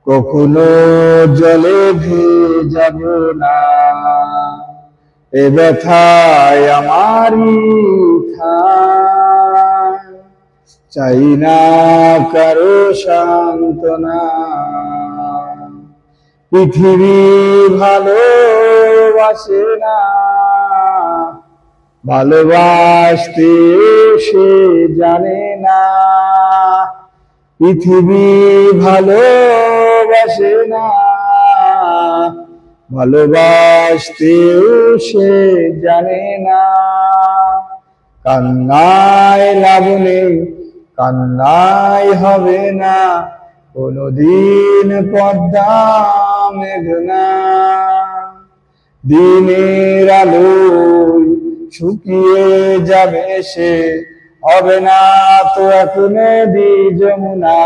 কখনো জলে ভেজাব না, এ ব্যথায় আমারই ঠাই। চাই না কারো সান্ত্বনা, পৃথিবী ভালোবাসে না, ভালোবাসতে সে জানে না। পৃথিবী ভালোবাসে না, ভালোবাসতেও সে জানে না। কান্নায় লাভ নেই, কান্নায় হবে না, কোনদিন পদ্মা মেঘনা। দিনের আলোয় শুকিয়ে যাবে সে, হবে না তো এক নদী যমুনা।